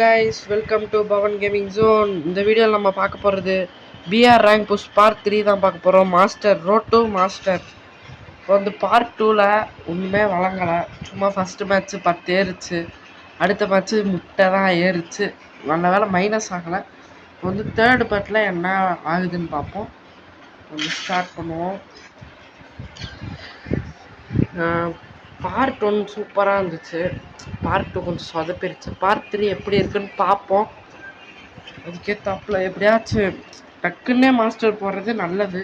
Guys, welcome to Pavan gaming zone. இந்த வீடியோவில் நம்ம பார்க்க போகிறது பிஆர் ரேங்க் புஷ் பார்ட் 3 தான் பார்க்க போகிறோம். Master road to master. இப்போ வந்து பார்ட் 2ல் ஒன்றுமே வழங்கலை. சும்மா ஃபஸ்ட்டு மேட்ச்சு 10 ஏறுச்சு, அடுத்த மேட்ச்சு முட்டை தான் ஏறுச்சு. நல்ல வேலை மைனஸ் ஆகலை. இப்போ வந்து தேர்டு பார்ட்டில் என்ன ஆகுதுன்னு பார்ப்போம். வந்து ஸ்டார்ட் பண்ணுவோம். பார்ட் 1 சூப்பராக இருந்துச்சு. பார்ட் 2 கொஞ்சம் சொதப்பிருச்சு. பார்ட் 3 எப்படி இருக்குன்னு பார்ப்போம். அதுக்கேற்றாப்புல எப்படியாச்சும் டக்குன்னே மாஸ்டர் போடுறது நல்லது.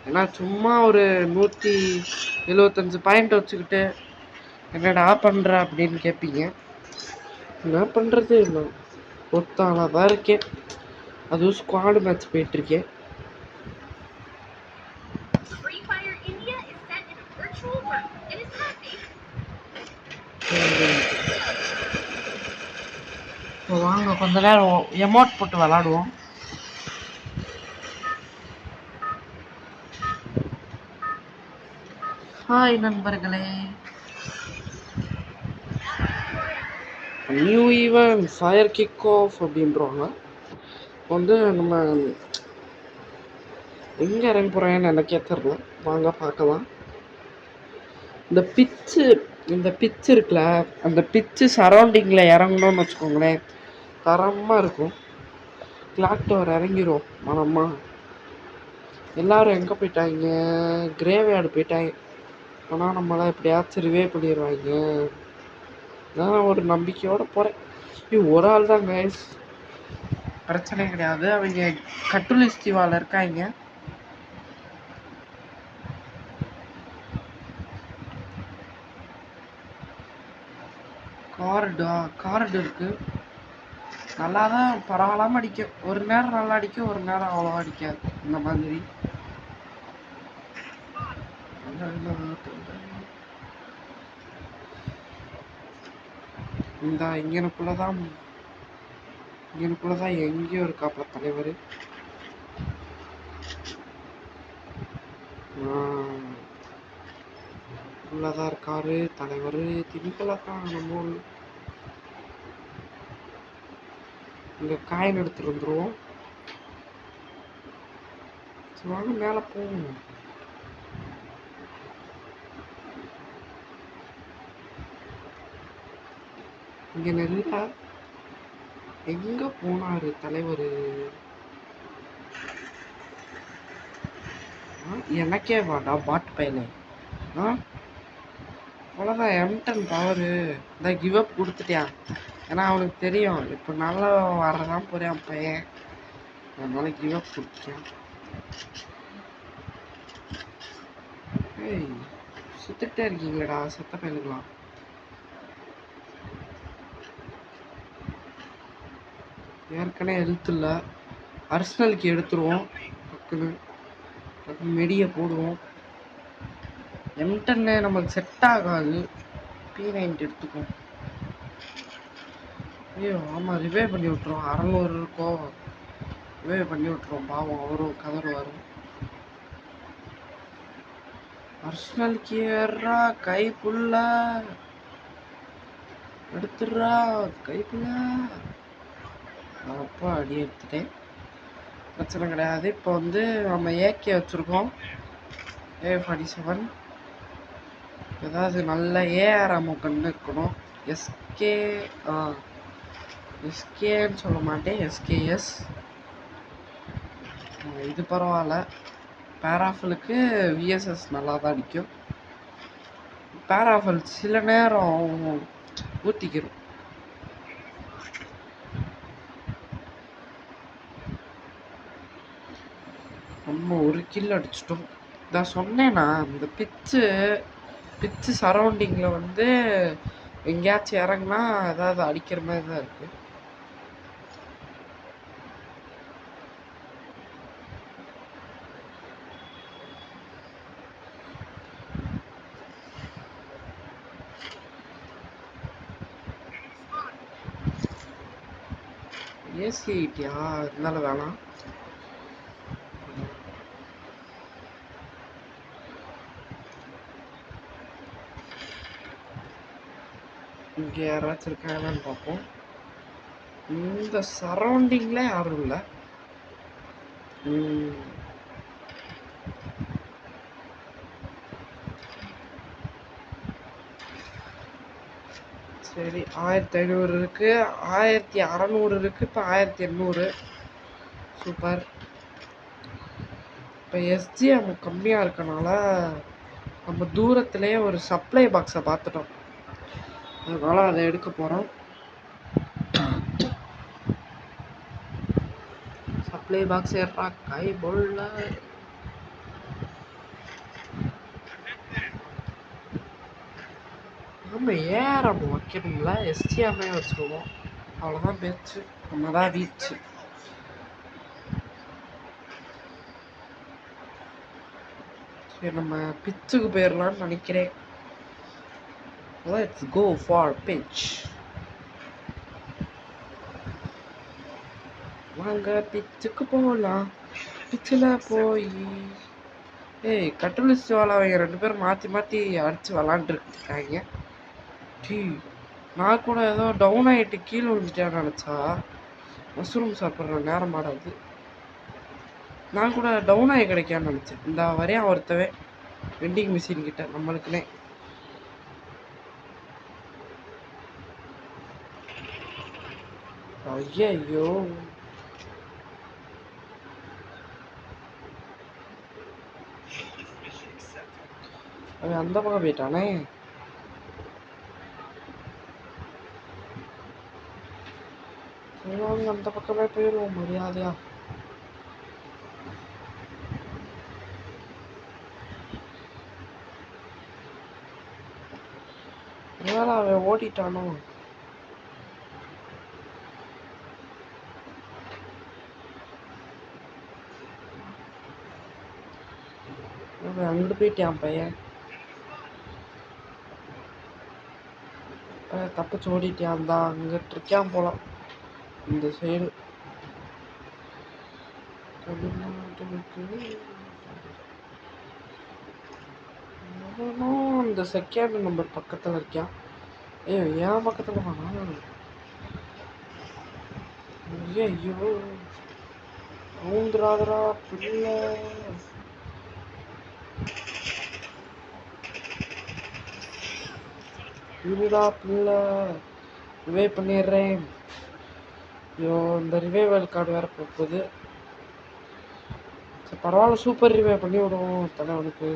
ஏன்னா சும்மா ஒரு 175 பாயிண்ட் வச்சுக்கிட்டு என்னடா பண்ணுற அப்படின்னு கேட்பீங்க. என்ன பண்ணுறது, இல்லை ஒத்தாளாக தான் இருக்கேன். அதுவும் ஸ்குவாடு மேட்ச் போயிட்டுருக்கேன். இப்போ வாங்க கொஞ்ச நேரம் எமோட் போட்டு விளாடுவோம். ஹாய் நண்பர்களே. New event fire kick off அப்படின்றவாங்க. வந்து நம்ம எங்கே இறங்க போகிறேன்னு எனக்கே தெரில. வாங்க பார்க்கலாம். இந்த பிச்சு இருக்குல்ல, அந்த பிச்சு சரௌண்டிங்கில் இறங்கணும்னு வச்சுக்கோங்களேன், தரமாக இருக்கும். கிளாக் டவர் இறங்கிடும் மனமா. எல்லோரும் எங்கே போயிட்டாங்க? கிரேவ்யார்டு போயிட்டாங்க. ஆனால் நம்மளாம் எப்படியாச்சும் ரிவே பண்ணிடுவாங்க. நான் ஒரு நம்பிக்கையோடு போகிறேன். ஒரு ஆள் தான் கைஸ், பிரச்சனை கிடையாது. அவங்க கட்டுலிஸ்திவாவில் இருக்காங்க. கார்டு இருக்குது. நல்லா தான் பரவாயில்லாமல் அடிக்கும். ஒரு நேரம் நல்லா அடிக்கும், ஒரு நேரம் அவ்வளோவா அடிக்காது. இந்த மாதிரி இந்த இங்கனுக்குள்ளதான் எங்கேயோ இருக்காப்புல தலைவர். உள்ளதான் இருக்காரு தலைவர். திணிக்கலதான் நம்ம ஊர். இங்க காயின் எடுத்துட்டு வந்துருவோம். வாங்க மேலே போவோம். இங்க நல்லா எங்க போனாரு தலைவர்? எனக்கே வாடா பாட் பையனே. அவ்வளோதான், M10 பவரு. இந்த கிவ் அப் கொடுத்துட்டியான். ஏன்னா அவனுக்கு தெரியும் இப்போ நல்லா வரதான் போறேன் பையன். அதனால கிவ் அப் கொடுத்துட்டேன். ஏய், சுத்திட்டே இருக்கீங்களடா செத்த பையனுக்கலாம். ஏற்கனவே எழுத்துல அர்சனலுக்கு எடுத்துருவோம். டக்குன்னு மெடியை போடுவோம். M10 நமக்கு செட் ஆகாது. P90 எடுத்துக்கும். ஐயோ ஆமாம், ரிவே பண்ணி விட்ருவோம். 600 இருக்கோம், ரிவே பண்ணி விட்ருவோம். பாவம் அவரும் கதறு வரும். அர்சனலுக்கு ஏறா கைப்புள்ள எடுத்துடுறா கைப்புள்ள. அப்போ அடி எடுத்துட்டேன், பிரச்சனை கிடையாது. இப்போ வந்து நம்ம AK வச்சுருக்கோம், A47. ஏதாவது நல்ல AR கன்று இருக்கணும். எஸ்கேன்னு சொல்ல மாட்டேன், SKS. இது பரவாயில்ல. பேராஃபலுக்கு VSS நல்லா தான் அடிக்கும். பேராஃபல் சில நேரம் ஊற்றிக்கிறோம். நம்ம ஒரு கில் அடிச்சிட்டோம். நான் சொன்னேன்னா இந்த பிச்சு சரௌண்டிங்கில் வந்து எங்கேயாச்சும் இறங்குனா ஏதாவது அடிக்கிற மாதிரி தான் இருக்குது. ஏசி 8 இருந்தாலும் வேணாம். இங்கே யாராச்சும் இருக்காங்களான்னு பார்ப்போம். இந்த சரௌண்டிங்ல யாரும் இல்லை. சரி 1500 இருக்கு, 1600 இருக்கு, இப்போ 1800. சூப்பர். இப்போ எஸ்ஜிஎம் கம்மியாக இருக்கனால நம்ம தூரத்துலேயே ஒரு சப்ளை பாக்ஸை பார்த்துட்டோம், அதனால அதை எடுக்க போகிறோம். சப்ளை பாக்ஸ் ஏறா கை பொருள் நம்ம ஏஆர்எம் வைக்கணும்ல, எஸ்டிஎம்ஏ வச்சுருவோம், அவ்வளோதான் பேச்சு, நம்ம தான் வீச்சு. சரி நம்ம பிச்சுக்கு போயிடலான்னு நினைக்கிறேன். Let's go for beach. வாங்க பிச்சுக்கு போகலாம். பிச்சில் போய் ஏய் கட்டுலிஸ்ட் வாழாவங்க 2 பேரும் மாற்றி மாற்றி அடித்து விளாண்டுருக்காங்க. டீ நான் கூட ஏதோ டவுன் ஆகிட்டு கீழே விழுந்துட்டேன்னு நினச்சா மஷ்ரூம் சாப்பிட்ற நேரம் ஆடாது. நான் கூட டவுன் ஆகி கிடைக்கான்னு நினச்சேன். இந்த வரையும் ஒருத்தவே வெண்டிங் மிஷின் கிட்ட நம்மளுக்குனே. ஐயோ அவன் அந்த பக்கம் போயிட்டானே. அந்த பக்கமே போயிடுவோம் மரியாதையா. அவன் ஓடிட்டானோ. அங்கிட்டு போயிட்டான் பையன், தப்பிச்சு ஓடிட்டான் தான். அங்கிட்டு இருக்கான் போலாம் இந்த சைடு. இந்த செகண்ட் நம்பர் பக்கத்தில் இருக்கான். ஏன் பக்கத்தில் வாங்க. ஐயோ ஊந்துராதரா பிள்ளை. இருடா பிள்ளை, ரிவே பண்ணிடுறேன். ஐயோ இந்த ரிவைவல் கார்டு வேற போகுது. சரி பரவாயில்ல, சூப்பர் ரிவே பண்ணி விடுவோம் தலைவனுக்கு.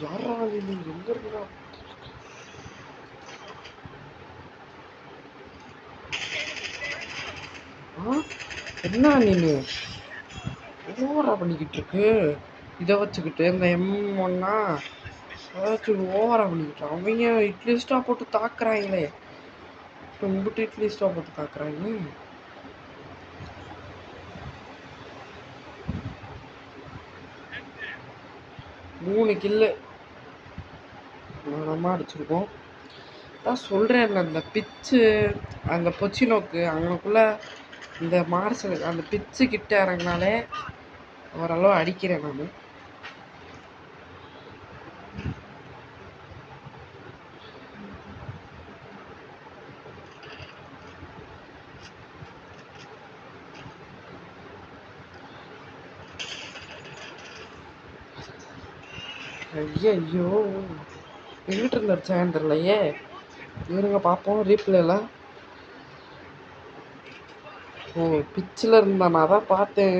யாரா நீ எங்க இருக்கா? என்ன நீ ஓவரா பண்ணிக்கிட்டு இருக்கு? இதை வச்சுக்கிட்டு இந்த M1 ஏதாச்சும் ஓவரா பண்ணிக்கிட்டு அவங்க இட்லி ஸ்டா போட்டு தாக்குறாங்களே. உங்ககிட்ட இட்லி ஸ்டா போட்டு தாக்குறாங்க. மூணு கில்லு நம்ம அடிச்சிருக்கோம். அதான் சொல்கிறேன், அந்த பிச்சு அந்த பொச்சினோக்கு அங்கனுக்குள்ள இந்த மார்சல் அந்த பிச்சு கிட்ட இறங்கினாலே ஓரளவு அடிக்கிறேன் நான். ஐயோ எங்கிட்ட இருந்து அடிச்சான்னு தெரியலையே. இவருங்க பார்ப்போம் ரீப்ளேல. ஓ பிச்சில் இருந்தா நான் தான் பார்த்தேன்.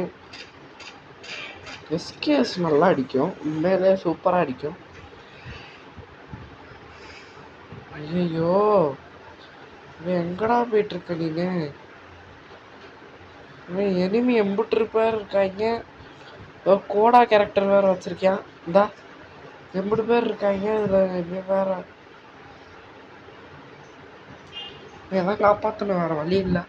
எஸ்கேஎஸ் நல்லா அடிக்கும், உண்மையிலே சூப்பராக அடிக்கும். ஐயோ எங்கடா போயிட்டு இருக்க நீங்க? எனிமி எம்புட்டு பேர் இருக்காங்க. ஒரு கோடா கேரக்டர் வேற வச்சிருக்கேன். இந்தா எம்புட்டு பேர் இருக்காங்க. இதில் வேற எல்லாம் காப்பாற்றணும், வேற வழி இல்லை.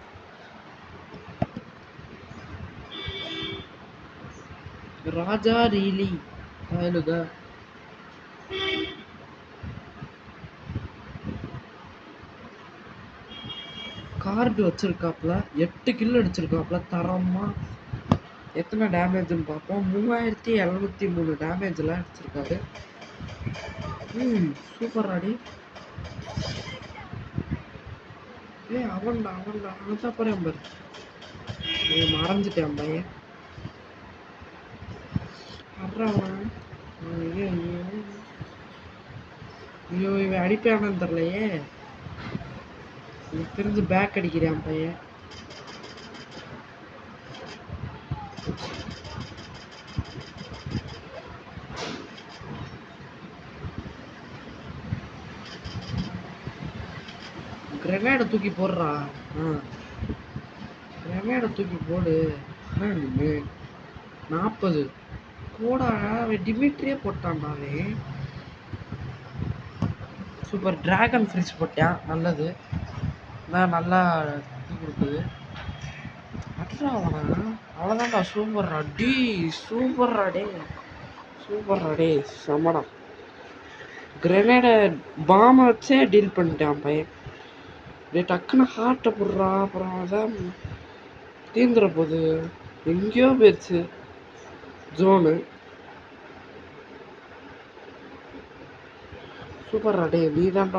ராஜா ரீலி ஆயிடுங்க. கார்டு வச்சிருக்காப்புல, 8 கில் அடிச்சிருக்காப்புல தரமா. எத்தனை டேமேஜ்னு பார்ப்போம். 3703 டேமேஜில் அடிச்சிருக்காரு. சூப்பர் ஆடி. அவன்டா அவன் தான் போறேன் பாரு. மறைஞ்சிட்டேன் பையன். அப்புறம் ஐயோ ஐயோ இவன் அடிப்பானு தெரியலையே. எனக்கு தெரிஞ்சு பேக் அடிக்கிறான் பையன். கிரனேடை தூக்கி போடுறா. கிரனேடை தூக்கி போடு. 40 போடா. டிமிட்ரியே போட்டான்டா அவன். சூப்பர். டிராகன் ஃப்ரிட்ஜ் போட்டான். நல்லது. நல்லா இது கொடுக்குது. அட்ரா அவனா. அவ்வளோதான்டா. சூப்பர்ரா டி. சூப்பர்ரா டே. சூப்பர்ரா டே. செம்மடா. கிரனேடை பாமை வச்சே டீல் பண்ணிட்டான் பையன். டக்குன்னு ஹார்ட்டை போடுறா. அப்புறம் அதான் தீந்துற போது எங்கேயோ போயிடுச்சு ஜோனு. சூப்பர்ரா டே. நீ தான்டா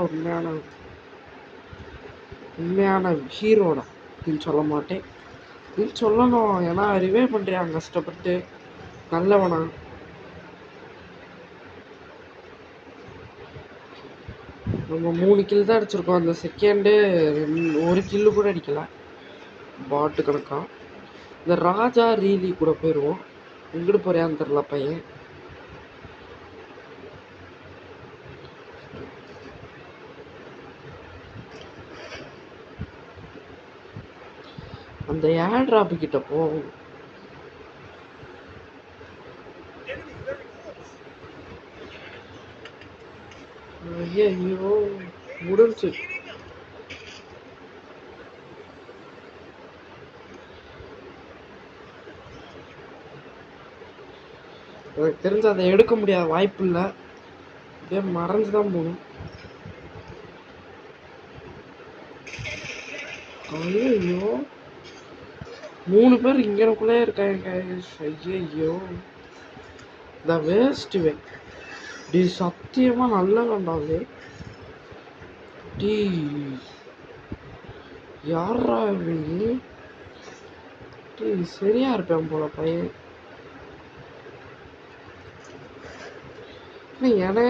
உண்மையான ஹீரோடா. நீ சொல்ல மாட்டேன். நீ சொல்லணும். ஏன்னா ரிவே பண்ணுறியான் கஷ்டப்பட்டு. நல்லவனா. நம்ம 3 கில் தான் அடிச்சிருக்கோம். அந்த செகண்டு 1 கில்லு கூட அடிக்கல. பாட்டு கணக்கா. இந்த ராஜா ரீலி கூட போயிடுவோம். எங்கிட்டு போறியான்னு தெரில பையன். அந்த ஏர் டிராப் கிட்ட போ. ஐயோ முடிஞ்சு. எனக்கு தெரிஞ்சு அதை எடுக்க முடியாத வாய்ப்பு இல்லை. அப்படியே மறைஞ்சுதான் போகணும். ஐயோ 3 பேர் இங்கனக்குள்ளே இருக்காங்க. ஐயோ இந்த வேஸ்ட் வே. டி சத்தியமா நல்ல வேண்டாவே. டி யாரா டி. சரியா இருப்பேன் போல பையன். ஏன்னா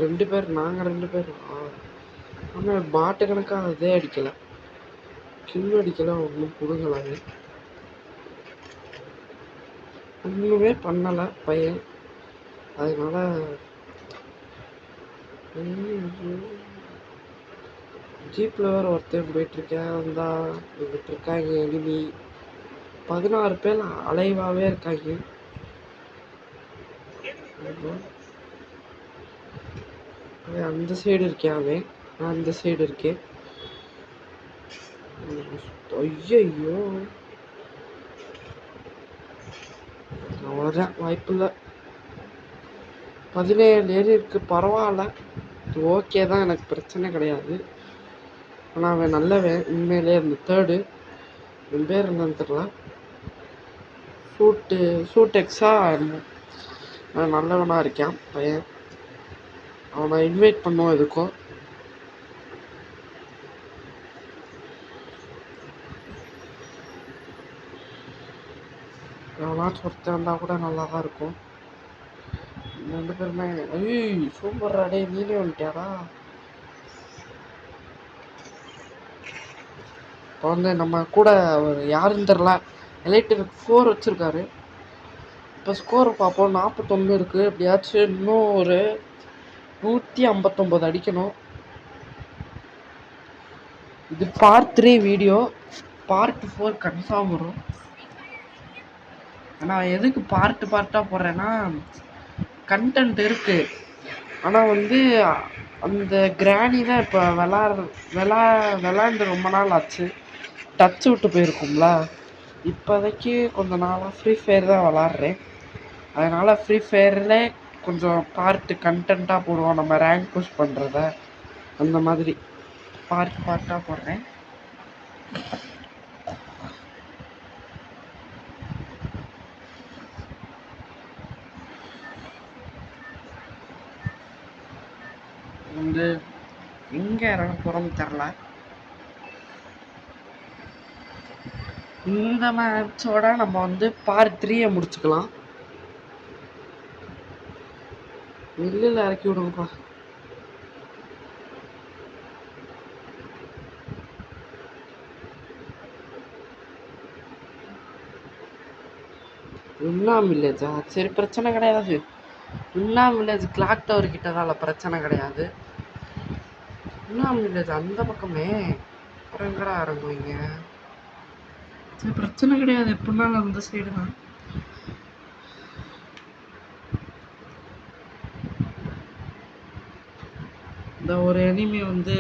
2 பேர். நாங்கள் 2 பேர். ஆனால் பாட்டு கணக்காக அதே அடிக்கலை. கில் அடிக்கலை. ஒன்றும் பிடுங்கலாது. ஒன்றுமே பண்ணலை பையன். அதனால ஜீப்பில் வேறு ஒருத்தன் போயிட்டுருக்கேன். வந்தா இருக்காங்க எனிமி. 16 பேர் அலைவாகவே இருக்காங்க. அந்த சைடு இருக்கேன் அவன். நான் அந்த சைடு இருக்கேன். ஐயோ அவ்வளோதான். வாய்ப்பு இல்லை. 17 ஏறி இருக்கு. பரவாயில்ல. ஓகே தான். எனக்கு பிரச்சனை கிடையாது. ஆனால் அவன் நல்லவன் உண்மையிலே. அந்த தேர்டு என் பேர் என்னன்னு தெரியல. சூட் எக்ஸா நல்லவனாக இருக்கான் பையன். அவனை இன்வைட் பண்ணுவோம் எதுக்கும். எவனாச்சும் ஒருத்தன் இருந்தால் கூட நல்லா தான் இருக்கும். 2 பேருமே. சூப்பர் அடே. நீனே வந்துட்டியாடா. இப்போ வந்து நம்ம கூட அவர் யாருன்னு தெரில. எலைட்டுக்கு 4 வச்சுருக்காரு. இப்போ ஸ்கோரை பார்ப்போம். 41 இருக்குது. எப்படியாச்சும் இன்னும் ஒரு 159 அடிக்கணும். இது பார்ட் 3 வீடியோ. பார்ட் 4 கன்ஃபார்ம் வரும். ஆனால் எதுக்கு பார்ட்டாக போடுறேன்னா கண்டென்ட் இருக்குது. ஆனால் வந்து அந்த கிராணி தான் இப்போ விளாண்டு ரொம்ப நாள் ஆச்சு. டச் விட்டு போயிருக்கும்ல. இப்போதைக்கு கொஞ்சம் நாளாக ஃப்ரீ ஃபயர் தான் விளாட்றேன். அதனால் ஃப்ரீ ஃபயரில் கொஞ்சம் கண்டென்ட்டாக போடுவோம். நம்ம ரேங்க் புஷ் பண்ணுறத அந்த மாதிரி பார்ட்டாக போடுறேன். வந்து எங்கே இறங்க போகிறோம்னு தெரில. இந்த மேட்சோட நம்ம வந்து பார்ட் 3 முடிச்சுக்கலாம். மில்லில் இறக்கி விடுங்கப்பா. இன்னும் வில்லேஜா? சரி, பிரச்சனை கிடையாது. இன்னும் வில்லேஜ் கிளாக் டவர் கிட்டதால பிரச்சனை கிடையாது. இன்னும் வில்லேஜ் அந்த பக்கமே அப்புறம் எங்கடா இறங்குவீங்க? சரி, பிரச்சனை கிடையாது. எப்படினாலும் அந்த சைடு தான். இந்த ஒரு எனிமி வந்து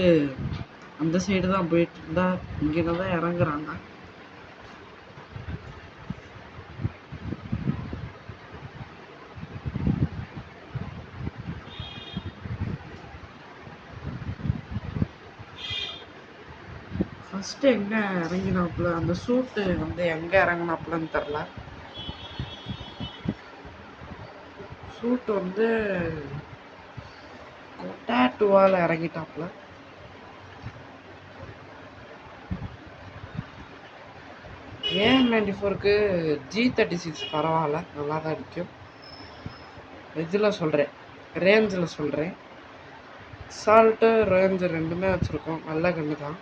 அந்த சைடு தான் போயிட்டு இருந்தா இங்கே தான் இறங்குறாங்க. ஃபஸ்ட்டு எங்கே இறங்கினாப்புல அந்த சூட்டு வந்து எங்கே இறங்கினாப்புலன்னு தெரில. சூட்டு வந்து டேட்டுவால் இறங்கிட்டாப்புல. AN94க்கு G36 பரவாயில்ல, நல்லா தான் அடிக்கும். இதில் சொல்கிறேன், ரேஞ்சில் சொல்கிறேன். அசால்ட்டு ரேஞ்சு ரெண்டுமே வச்சுருக்கோம். நல்ல கன்று தான்.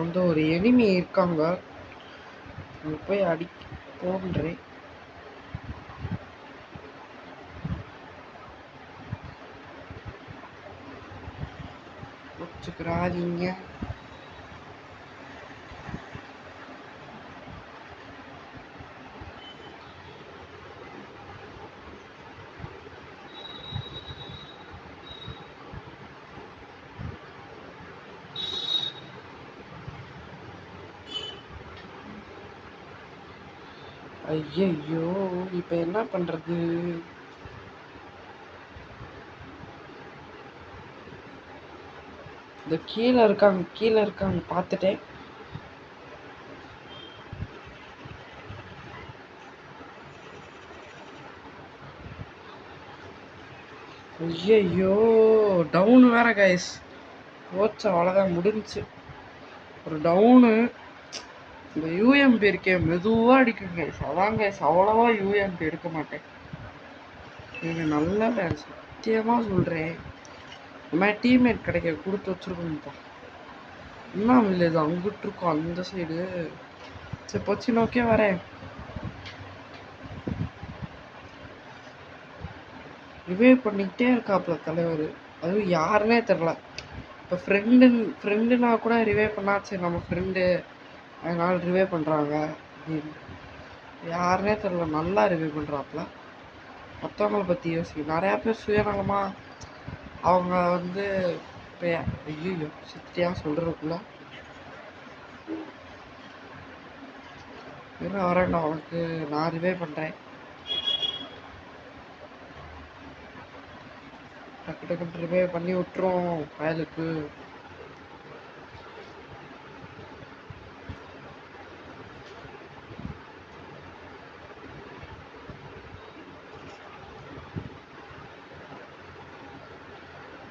வந்து ஒரு எனிமி இருக்காங்க, அங்கே போய் அடி போன்றேன். வச்சுக்கிறாதீங்க. ஐயோ, இப்போ என்ன பண்ணுறது? இந்த கீழே இருக்காங்க பார்த்துட்டேன். ஐயோ, டவுனு வேற கைஸ். போச்சு, அவ்வளோதான், முடிஞ்சிச்சு. ஒரு டவுனு. இந்த யூஎம்பி இருக்கே, மெதுவாக அடிக்கும் கைஸ். அதான் கைஸ், அவ்வளோவா யூஎம்பி எடுக்க மாட்டேன். எனக்கு நல்லா சத்தியமாக சொல்கிறேன், இந்த மாதிரி டீம்மேட் கிடைக்க கொடுத்து வச்சுருக்கோம்ப்பா. இன்னும் வில்லேஜ் அங்கிட்டு இருக்கும் அந்த சைடு. சரி, போச்சு, நோக்கே வரேன். ரிவைவ் பண்ணிக்கிட்டே இருக்காப்புல தலைவர். அதுவும் யாருன்னே தெரில. இப்போ ஃப்ரெண்டுனா கூட ரிவைவ் பண்ணா சரி நம்ம ஃப்ரெண்டு அதனால ரிவைவ் பண்ணுறாங்க அப்படின்னு. யாருன்னே தெரில, நல்லா ரிவைவ் பண்ணுறாப்புல. மற்றவங்களை பற்றி யோசிக்க நிறையா பேர் சுயநலமாக அவங்க வந்து இப்போ ஐயோ சித்தியாக சொல்கிறதுக்குள்ள என்ன வரேன், நான் உனக்கு நான் ரிவைவ் பண்ணுறேன். டக்கு டக்குன்னு ரிவைவ் பண்ணி விட்டுரும் பயலுக்கு.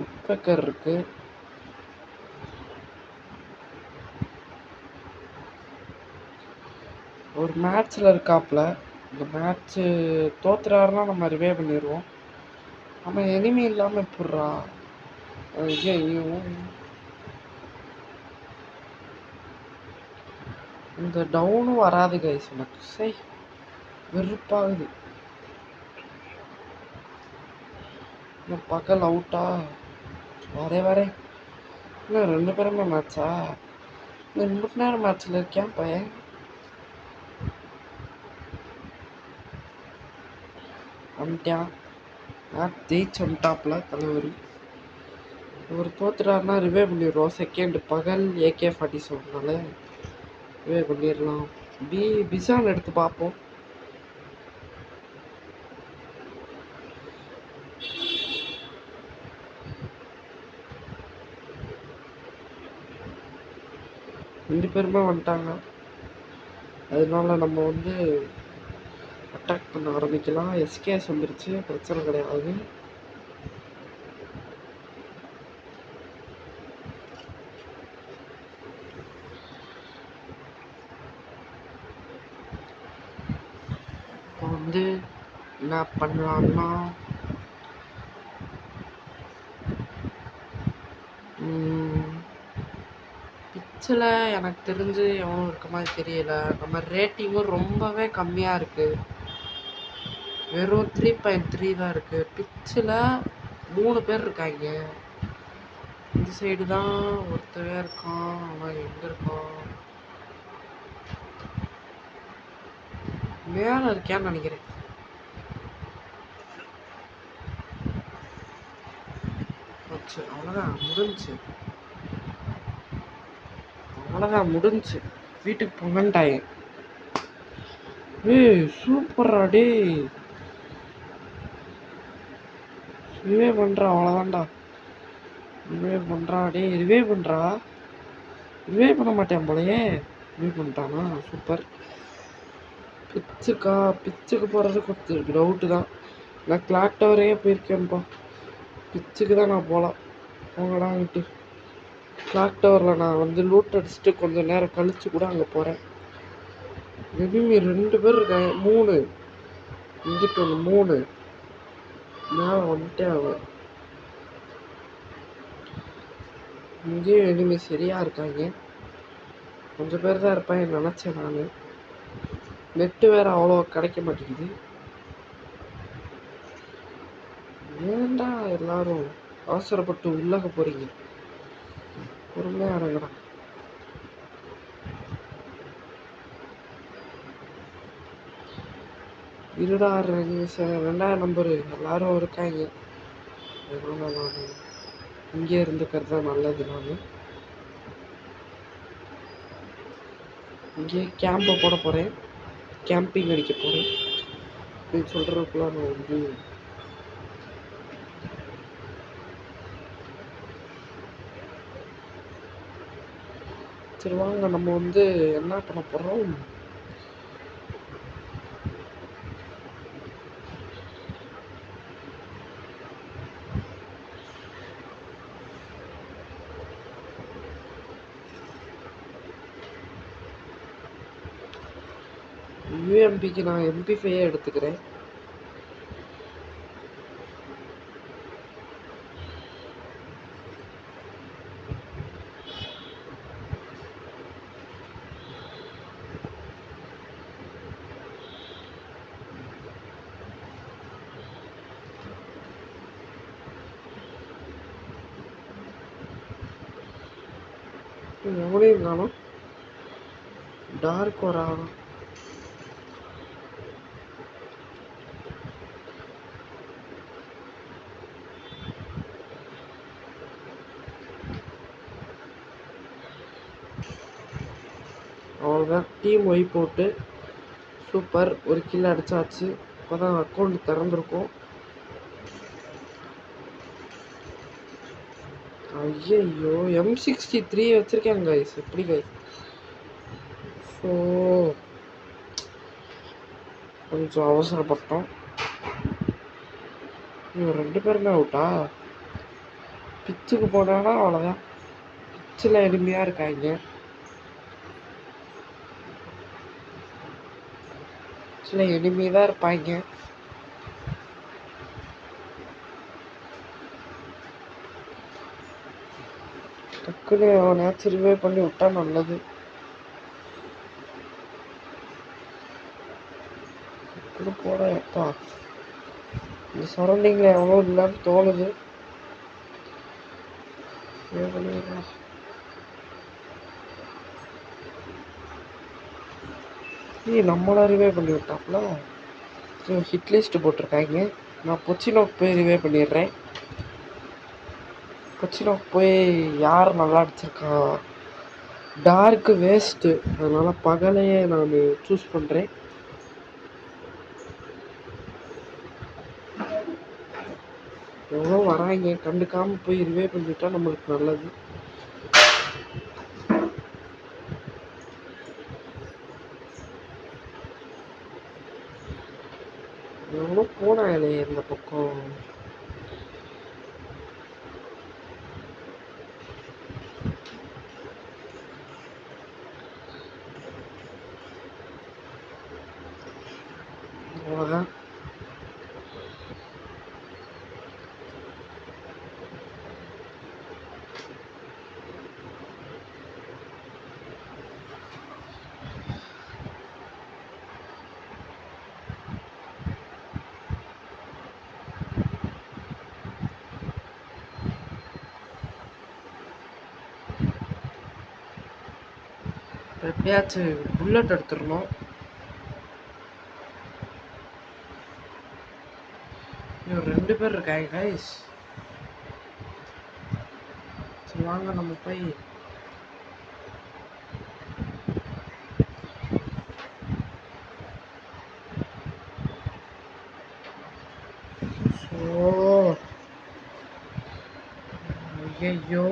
உட்பக்கர் இருக்கு. ஒரு மேட்ச்சில் இருக்காப்புல. இந்த மேட்ச்சு தோத்துறாருன்னா நம்ம ரிவைவ் பண்ணிடுவோம். நம்ம எனிமி இல்லாமல் எப்பட்றா? ஐயோ, இந்த டவுனும் வராது கைஸ். எனக்கு சரி வெறுப்பாகுது. இந்த பகல் அவுட்டா? வரேன். இன்னும் 2 பேருமே மேட்ச்சா? இந்த 3 நேரம் மேட்ச்சில் இருக்கேன் பையன். வந்துட்டான். ஜெயிச்சு வந்துட்டாப்புல தலைவர். ஒரு தோத்துட்டாருன்னா ரிவைவ் பண்ணிடுவோம். செகண்ட் பகல் AK-47 ரிவைவ் பண்ணிடலாம். பிசான் எடுத்து பார்ப்போம். ரெண்டு பேருமே வந்துட்டாங்க. அதனால நம்ம வந்து அட்டாக் பண்ண ஆரம்பிக்கலாம். SKS வந்துருச்சு, பிரச்சனை கிடையாது. வந்து என்ன பண்ணலாம்னா பிச்சில் எனக்கு தெரிஞ்சு எவனும் இருக்க மாதிரி தெரியல. நம்ம ரேட்டிங்கும் ரொம்பவே கம்மியாக இருக்குது. வெறும் 3.3 தான் இருக்குது. பிச்சில் 3 பேர் இருக்காங்க. இந்த சைடு தான் ஒருத்தவே இருக்கான். அவன் எங்கே இருக்கான்? மேலே இருக்கான்னு நினைக்கிறேன். அவ்வளோதான் முடிஞ்சு. வீட்டுக்கு போங்கன்ட்டாங்க. சூப்பர்ரா டே. ரிவே பண்ணுறா, அவ்வளோதான்டா. ரிவே பண்ணுறா டே. ரிவே பண்ண மாட்டேன் போலையே. ரிவே பண்ணிட்டானா? சூப்பர். பிச்சுக்கு போகிறது கொஞ்சம் டவுட்டு தான். நான் கிளாக் டவரே போயிருக்கேன்ப்பா. பிச்சுக்கு தான் நான் போகலாம். போங்கடான்ட்டு கிளாக் டவரில் நான் வந்து லூட் அடிச்சுட்டு கொஞ்சம் நேரம் கழித்து கூட அங்கே போகிறேன். எனிமி 2 பேர் இருக்காங்க. 3 இங்கிட்ட 3 மேலே வந்துட்டே ஆகும். இங்கேயும் எனிமி சரியாக இருக்காங்க. கொஞ்சம் பேர் தான் இருப்பாங்க நினச்சேன் நான். நெட்டு வேறு அவ்வளோ கிடைக்க மாட்டேங்குது. ஏன்டா எல்லாரும் அவசரப்பட்டு உள்ளக போகிறீங்க? பொறுமையாக இறங்குறா. இருடா 2ஆம் நம்பரு எல்லாரும் இருக்காங்க. அதனால நான் இங்கே இருந்துக்கிறது தான் நல்லது. நான் இங்கே கேம்பை போட போகிறேன். கேம்பிங் அடிக்க போகிறேன் அப்படின்னு சொல்கிறதுக்குள்ள நான் வந்து சரி வாங்க நம்ம வந்து என்ன பண்ண போகிறோம். யூஎம்பிக்கு நான் MP5 எடுத்துக்கிறேன். எவ்வளோ காணும். டார்க் வரா. அவ்வளோதான். டீம் ஒய் போட்டு சூப்பர். ஒரு கில் அடித்தாச்சு. இப்போ தான் அக்கௌண்ட் திறந்துருக்கும். ஐயோ M63 வச்சுருக்கேன் கைஸ். எப்படி கைஸ்? ஸோ கொஞ்சம் அவசரப்பட்டோம். 2 பேருமே அவுட்டா? பிச்சுக்கு போனானா அவ்வளோதான். பிச்சில் எளிமையாக இருக்காங்க. பிச்சில் எளிமையாக இருப்பாங்க. டக்குன்னு அவனாச்சும் ரிவே பண்ணி விட்டா நல்லது. டக்குன்னு போட எப்பா இந்த சரௌண்டிங்கில் எவ்வளோ இல்லைன்னு தோணுது. நம்மளா ரிவே பண்ணி விட்டாப்ல. ஹிட் லிஸ்ட் போட்டிருக்காங்க. நான் பொச்சினோக்கு போய் ரிவே பண்ணிடுறேன். பொச்சினோக்கு போய் யார் நல்லா அடிச்சிருக்கா? Torque waste. அதனால் பகலையே நான் சூஸ் பண்ணுறேன். எவ்வளோ வராங்க கண்டுக்காமல் போய் ரிவே பண்ணிவிட்டா நம்மளுக்கு நல்லது. எவ்வளோ போனாங்களே இந்த பக்கம். அவ்வளோதான். எப்படியாச்சும் புல்லட் எடுத்துடணும். இன்னும் 2 பேர் இருக்காங்க கைஸ். சரி வாங்க நம்ம போய் ஐயோ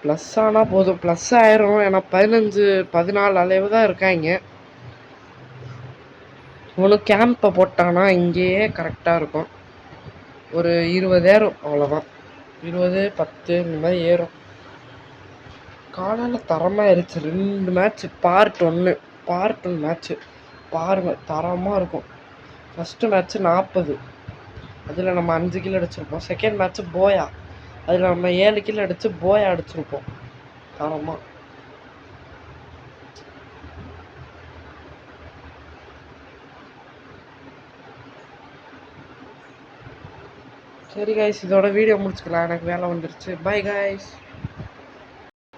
ப்ளஸ் ஆனால் போதும். ப்ளஸ் ஆயிரும். ஏன்னா 15-14 அளவு தான் இருக்காங்க. ஒன்று கேம்பை போட்டானா இங்கேயே கரெக்டாக இருக்கும். ஒரு 20 ஏறும், அவ்வளோதான். 20, 10 இந்த மாதிரி ஏறும். காலையில் தரமாக ஆயிடுச்சு. 2 மேட்ச்சு பார்ட் 1 பார்ட் 2 மேட்ச்சு பாருங்கள், தரமாக இருக்கும். ஃபஸ்ட்டு மேட்ச்சு 40, அதில் நம்ம 5 கிலோ அடிச்சிருப்போம். செகண்ட் மேட்ச்சு போயா, அதில் நம்ம 7 கிலோ அடித்து போயா அடிச்சிருப்போம் தரமாக. சரி கைஸ், இதோட வீடியோ முடிச்சுக்கலாம். எனக்கு வேலை வந்துருச்சு. Bye guys.